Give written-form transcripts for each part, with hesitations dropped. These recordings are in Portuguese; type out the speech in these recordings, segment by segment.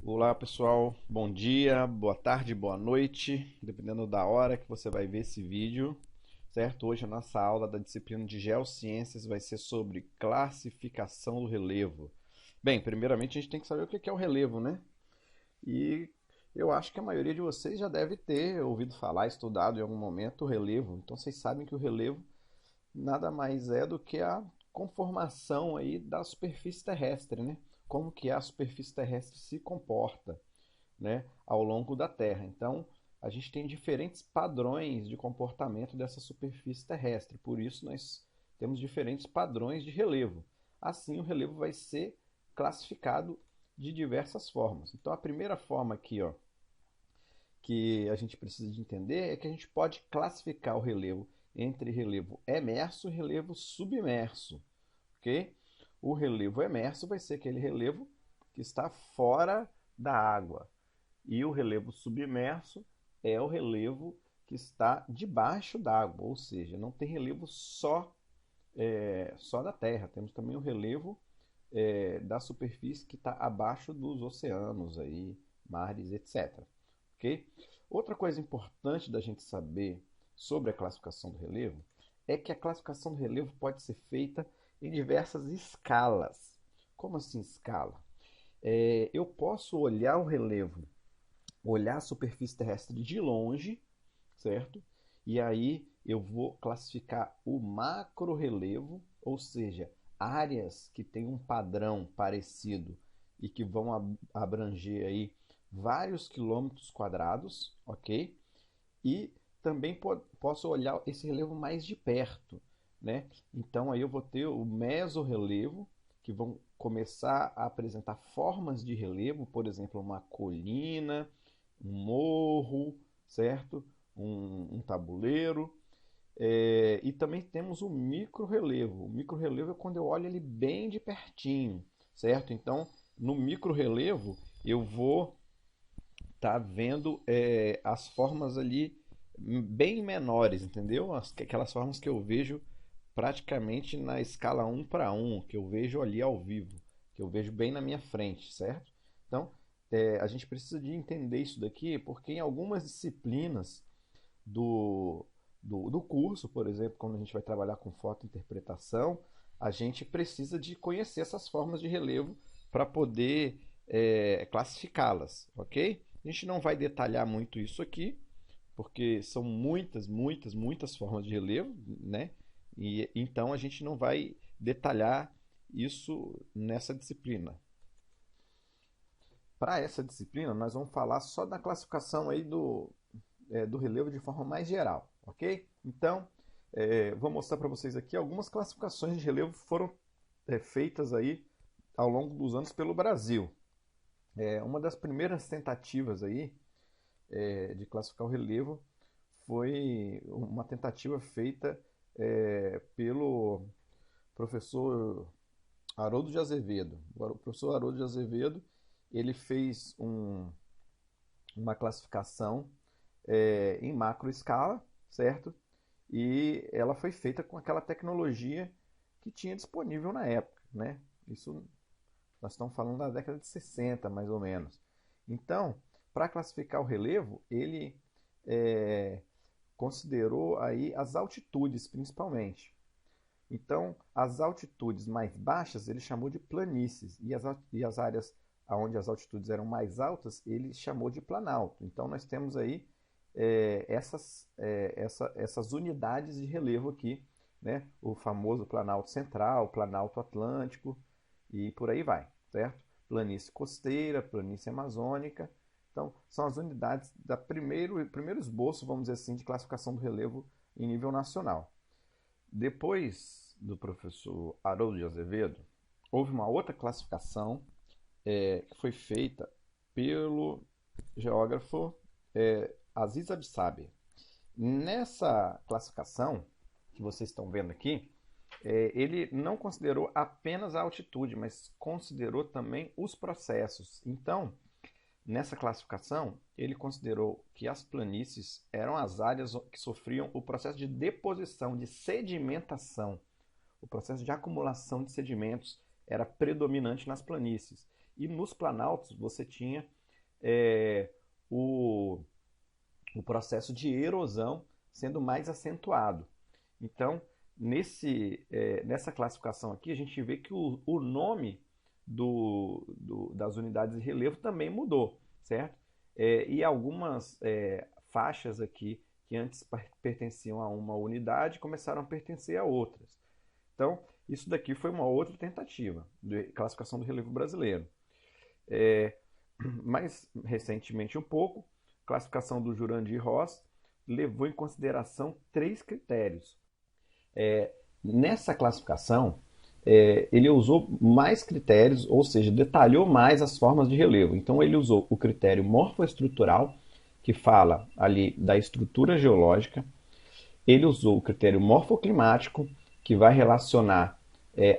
Olá pessoal, bom dia, boa tarde, boa noite, dependendo da hora que você vai ver esse vídeo, certo? Hoje a nossa aula da disciplina de Geociências vai ser sobre classificação do relevo. Bem, primeiramente a gente tem que saber o que é o relevo, né? E eu acho que a maioria de vocês já deve ter ouvido falar, estudado em algum momento o relevo. Então vocês sabem que o relevo nada mais é do que a conformação aí da superfície terrestre, né? Como que a superfície terrestre se comporta, né, ao longo da Terra. Então, a gente tem diferentes padrões de comportamento dessa superfície terrestre, por isso nós temos diferentes padrões de relevo. Assim, o relevo vai ser classificado de diversas formas. Então, a primeira forma aqui, ó, que a gente precisa de entender é que a gente pode classificar o relevo entre relevo emerso e relevo submerso, ok? O relevo emerso vai ser aquele relevo que está fora da água. E o relevo submerso é o relevo que está debaixo d'água, ou seja, não tem relevo só da Terra. Temos também o relevo da superfície que está abaixo dos oceanos, aí, mares, etc. Ok? Outra coisa importante da gente saber sobre a classificação do relevo é que a classificação do relevo pode ser feita em diversas escalas. Como assim escala? Eu posso olhar o relevo, olhar a superfície terrestre de longe, certo? E aí eu vou classificar o macro relevo, ou seja, áreas que têm um padrão parecido e que vão abranger aí vários quilômetros quadrados, ok? E também posso olhar esse relevo mais de perto, né? Então aí eu vou ter o mesorrelevo, que vão começar a apresentar formas de relevo, por exemplo, uma colina, um morro, certo? Um tabuleiro. E também temos o micro-relevo. O micro-relevo é quando eu olho ele bem de pertinho, certo? Então, no micro-relevo, eu vou estar vendo as formas ali bem menores, entendeu? Aquelas formas que eu vejo praticamente na escala 1:1, que eu vejo ali ao vivo, que eu vejo bem na minha frente, certo? Então, a gente precisa de entender isso daqui, porque em algumas disciplinas do, do curso, por exemplo, quando a gente vai trabalhar com fotointerpretação, a gente precisa de conhecer essas formas de relevo para poder classificá-las, ok? A gente não vai detalhar muito isso aqui, porque são muitas formas de relevo, né? E então a gente não vai detalhar isso nessa disciplina. Para essa disciplina, nós vamos falar só da classificação aí do relevo de forma mais geral, ok? Então, vou mostrar para vocês aqui algumas classificações de relevo que foram feitas aí ao longo dos anos pelo Brasil. Uma das primeiras tentativas aí de classificar o relevo foi uma tentativa feita pelo professor Haroldo de Azevedo. O professor Haroldo de Azevedo ele fez uma classificação em macro escala, certo? E ela foi feita com aquela tecnologia que tinha disponível na época, né? Isso nós estamos falando da década de 60, mais ou menos. Então, para classificar o relevo, ele é, considerou aí as altitudes, principalmente. Então, as altitudes mais baixas ele chamou de planícies e as áreas onde as altitudes eram mais altas ele chamou de planalto. Então, nós temos aí essas unidades de relevo aqui, né? O famoso Planalto Central, Planalto Atlântico e por aí vai, certo? Planície costeira, planície amazônica. Então, são as unidades da primeiro esboço, vamos dizer assim, de classificação do relevo em nível nacional. Depois do professor Haroldo de Azevedo, houve uma outra classificação que foi feita pelo geógrafo Aziz Absaber. Nessa classificação que vocês estão vendo aqui, ele não considerou apenas a altitude, mas considerou também os processos. Então, nessa classificação, ele considerou que as planícies eram as áreas que sofriam o processo de deposição, de sedimentação. O processo de acumulação de sedimentos era predominante nas planícies. E nos planaltos você tinha é, o, o processo de erosão sendo mais acentuado. Então, nessa classificação aqui, a gente vê que o nome das unidades de relevo também mudou, certo? E algumas faixas aqui que antes pertenciam a uma unidade começaram a pertencer a outras. Então, isso daqui foi uma outra tentativa de classificação do relevo brasileiro. Mais recentemente um pouco, a classificação do Jurandir Ross levou em consideração 3 critérios. Nessa classificação, ele usou mais critérios, ou seja, detalhou mais as formas de relevo. Então, ele usou o critério morfoestrutural, que fala ali da estrutura geológica. Ele usou o critério morfoclimático, que vai relacionar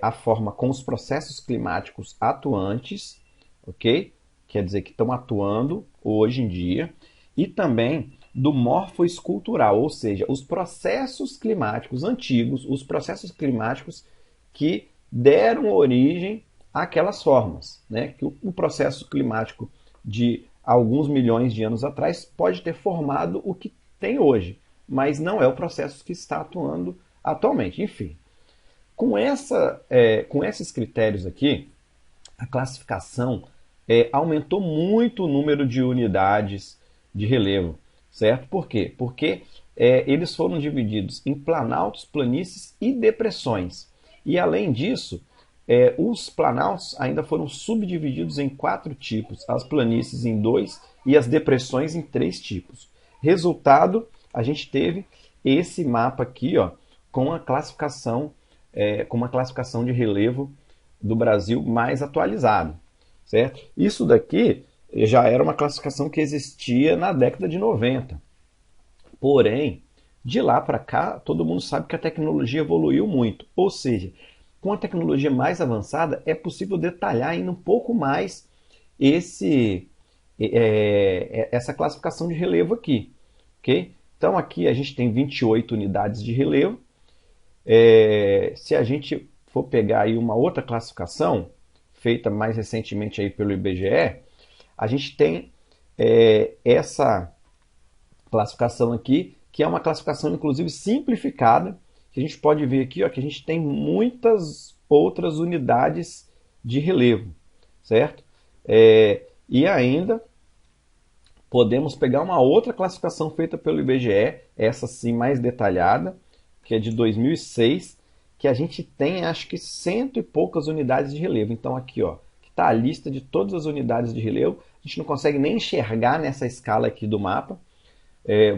a forma com os processos climáticos atuantes, ok? Quer dizer que estão atuando hoje em dia. E também do morfoescultural, ou seja, os processos climáticos antigos, os processos climáticos que deram origem àquelas formas, né? Que o processo climático de alguns milhões de anos atrás pode ter formado o que tem hoje, mas não é o processo que está atuando atualmente. Enfim, com esses critérios aqui, a classificação aumentou muito o número de unidades de relevo, certo? Por quê? Porque eles foram divididos em planaltos, planícies e depressões. E além disso, os planaltos ainda foram subdivididos em 4 tipos, as planícies em 2 e as depressões em 3 tipos. Resultado, a gente teve esse mapa aqui, ó, com uma classificação de relevo do Brasil mais atualizado, certo? Isso daqui já era uma classificação que existia na década de 90. Porém, de lá para cá, todo mundo sabe que a tecnologia evoluiu muito. Ou seja, com a tecnologia mais avançada, é possível detalhar ainda um pouco mais essa classificação de relevo aqui. Okay? Então, aqui a gente tem 28 unidades de relevo. Se a gente for pegar aí uma outra classificação, feita mais recentemente aí pelo IBGE, a gente tem essa classificação aqui, que é uma classificação inclusive simplificada, que a gente pode ver aqui, ó, que a gente tem muitas outras unidades de relevo, certo? E ainda podemos pegar uma outra classificação feita pelo IBGE, essa sim mais detalhada, que é de 2006, que a gente tem acho que 100 e poucas unidades de relevo. Então aqui, ó, está a lista de todas as unidades de relevo. A gente não consegue nem enxergar nessa escala aqui do mapa.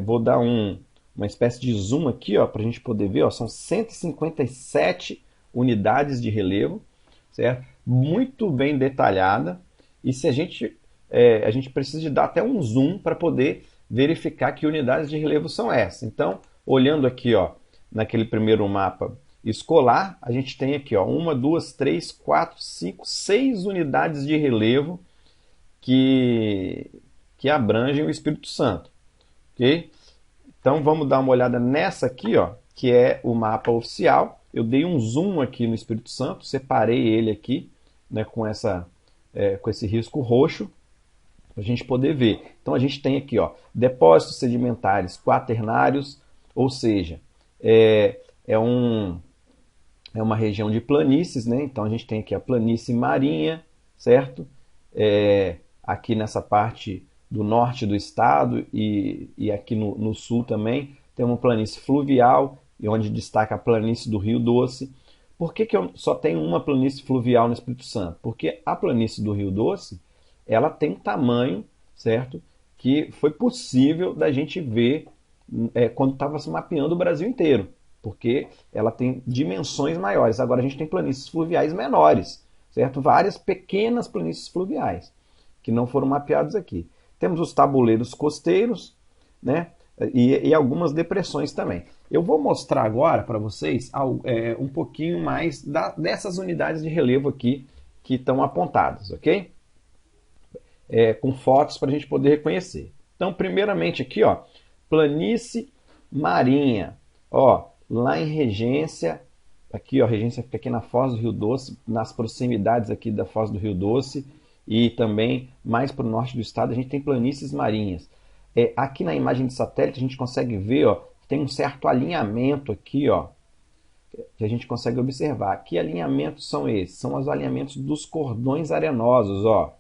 Vou dar uma espécie de zoom aqui, para a gente poder ver, ó, são 157 unidades de relevo, certo? Muito bem detalhada. E se a gente precisa de dar até um zoom para poder verificar que unidades de relevo são essas. Então, olhando aqui, ó, naquele primeiro mapa escolar, a gente tem aqui, ó, 1, 2, 3, 4, 5, 6 unidades de relevo que abrangem o Espírito Santo. Ok? Então vamos dar uma olhada nessa aqui, ó, que é o mapa oficial. Eu dei um zoom aqui no Espírito Santo, separei ele aqui, né, com esse risco roxo, para a gente poder ver. Então a gente tem aqui, ó, depósitos sedimentares quaternários, ou seja, é uma região de planícies, né? Então a gente tem aqui a planície marinha, certo? Aqui nessa parte do norte do estado e aqui no sul também tem uma planície fluvial, onde destaca a planície do Rio Doce. Por que eu só tenho uma planície fluvial no Espírito Santo? Porque a planície do Rio Doce, ela tem um tamanho, certo? Que foi possível da gente ver quando estava se mapeando o Brasil inteiro, porque ela tem dimensões maiores. Agora a gente tem planícies fluviais menores, certo? Várias pequenas planícies fluviais que não foram mapeadas aqui. Temos os tabuleiros costeiros, né? E algumas depressões também. Eu vou mostrar agora para vocês um pouquinho mais dessas unidades de relevo aqui que estão apontadas, ok? Com fotos para a gente poder reconhecer. Então, primeiramente aqui, ó, planície marinha. Ó, lá em Regência, aqui, ó, Regência fica aqui na Foz do Rio Doce, nas proximidades aqui da Foz do Rio Doce. e também mais para o norte do estado a gente tem planícies marinhas. Aqui na imagem de satélite a gente consegue ver, ó, que tem um certo alinhamento aqui, ó, que a gente consegue observar. Que alinhamentos são esses? São os alinhamentos dos cordões arenosos, ó.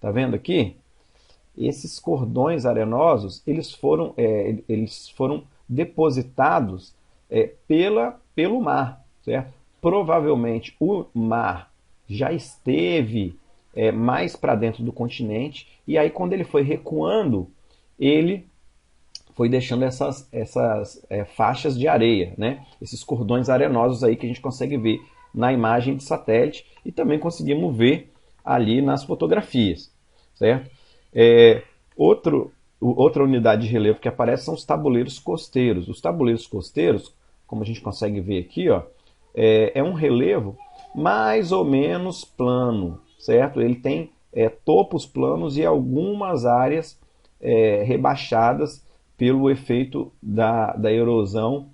Tá vendo aqui? Esses cordões arenosos, eles foram depositados pelo mar, certo? Provavelmente o mar já esteve mais para dentro do continente, e aí quando ele foi recuando, ele foi deixando essas faixas de areia, né? Esses cordões arenosos aí que a gente consegue ver na imagem de satélite e também conseguimos ver ali nas fotografias, certo? É, outra unidade de relevo que aparece são os tabuleiros costeiros. Os tabuleiros costeiros, como a gente consegue ver aqui, ó, é um relevo mais ou menos plano, certo? Ele tem topos planos e algumas áreas rebaixadas pelo efeito da erosão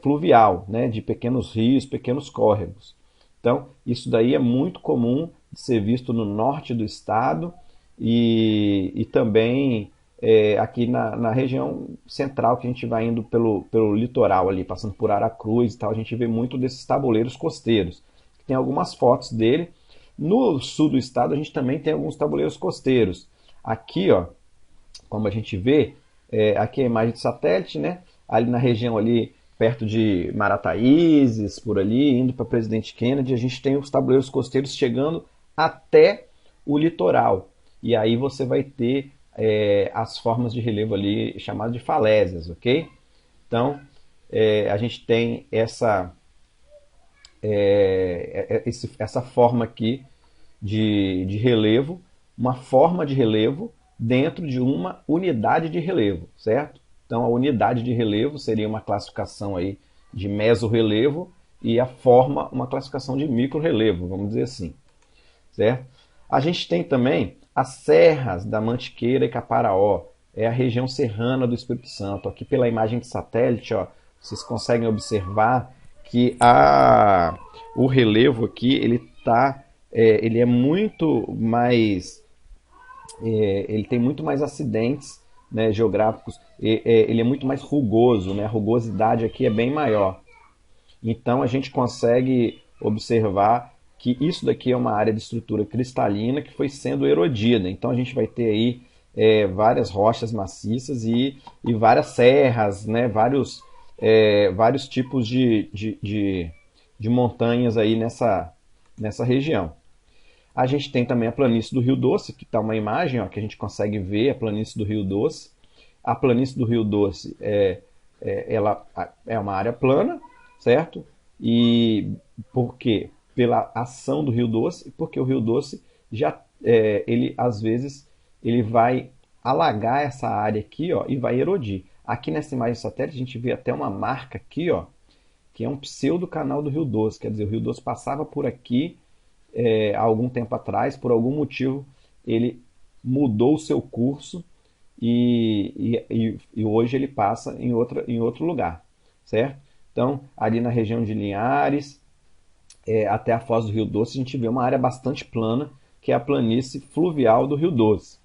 fluvial, né, de pequenos rios, pequenos córregos. Então, isso daí é muito comum de ser visto no norte do estado e também aqui na região central, que a gente vai indo pelo litoral ali, passando por Aracruz e tal, a gente vê muito desses tabuleiros costeiros. Tem algumas fotos dele. No sul do estado a gente também tem alguns tabuleiros costeiros. Aqui, ó, como a gente vê, aqui é a imagem de satélite, né? Ali na região ali, perto de Marataízes, por ali, indo para Presidente Kennedy, a gente tem os tabuleiros costeiros chegando até o litoral. E aí você vai ter as formas de relevo ali chamadas de falésias, ok? Então, a gente tem essa forma aqui de relevo, uma forma de relevo dentro de uma unidade de relevo, certo? Então a unidade de relevo seria uma classificação aí de mesorrelevo e a forma uma classificação de microrrelevo, vamos dizer assim, certo? A gente tem também as serras da Mantiqueira e Caparaó, é a região serrana do Espírito Santo. Aqui pela imagem de satélite, ó, vocês conseguem observar que o relevo aqui ele é muito mais ele tem muito mais acidentes, né, geográficos, ele é muito mais rugoso, né, a rugosidade aqui é bem maior. Então a gente consegue observar que isso daqui é uma área de estrutura cristalina que foi sendo erodida. Então a gente vai ter aí várias rochas maciças e várias serras, né, vários tipos de montanhas aí nessa região. A gente tem também a planície do Rio Doce, que está uma imagem, ó, que a gente consegue ver a planície do Rio Doce. A planície do Rio Doce ela é uma área plana, certo? E por quê? Pela ação do Rio Doce, porque o Rio Doce ele às vezes ele vai alagar essa área aqui, ó, e vai erodir. Aqui nessa imagem satélite a gente vê até uma marca aqui, ó, que é um pseudo canal do Rio Doce, quer dizer, o Rio Doce passava por aqui há algum tempo atrás, por algum motivo ele mudou o seu curso e hoje ele passa em outro lugar, certo? Então, ali na região de Linhares, até a foz do Rio Doce, a gente vê uma área bastante plana, que é a planície fluvial do Rio Doce,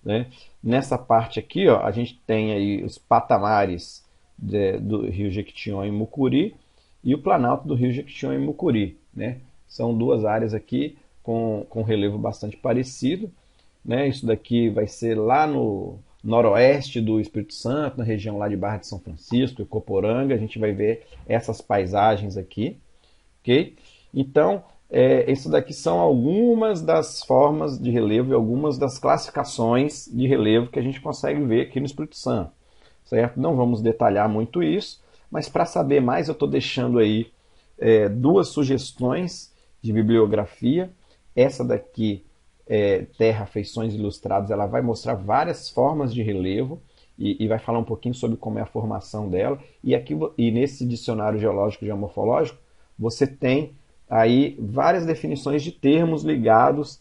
né? Nessa parte aqui, ó, a gente tem aí os patamares do Rio Jequitinhonha e Mucuri e o planalto do Rio Jequitinhonha e Mucuri, né? São duas áreas aqui com relevo bastante parecido, né? Isso daqui vai ser lá no noroeste do Espírito Santo, na região lá de Barra de São Francisco, Coporanga, a gente vai ver essas paisagens aqui, ok? Então, isso daqui são algumas das formas de relevo e algumas das classificações de relevo que a gente consegue ver aqui no Espírito Santo, certo? Não vamos detalhar muito isso, mas para saber mais eu estou deixando aí duas sugestões de bibliografia. Essa daqui, Terra, Feições Ilustradas, ela vai mostrar várias formas de relevo e vai falar um pouquinho sobre como é a formação dela. E nesse dicionário geológico e geomorfológico, você tem aí várias definições de termos ligados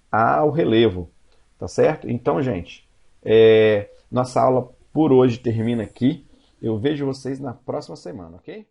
ao relevo, tá certo? Então, gente, nossa aula por hoje termina aqui. Eu vejo vocês na próxima semana, ok?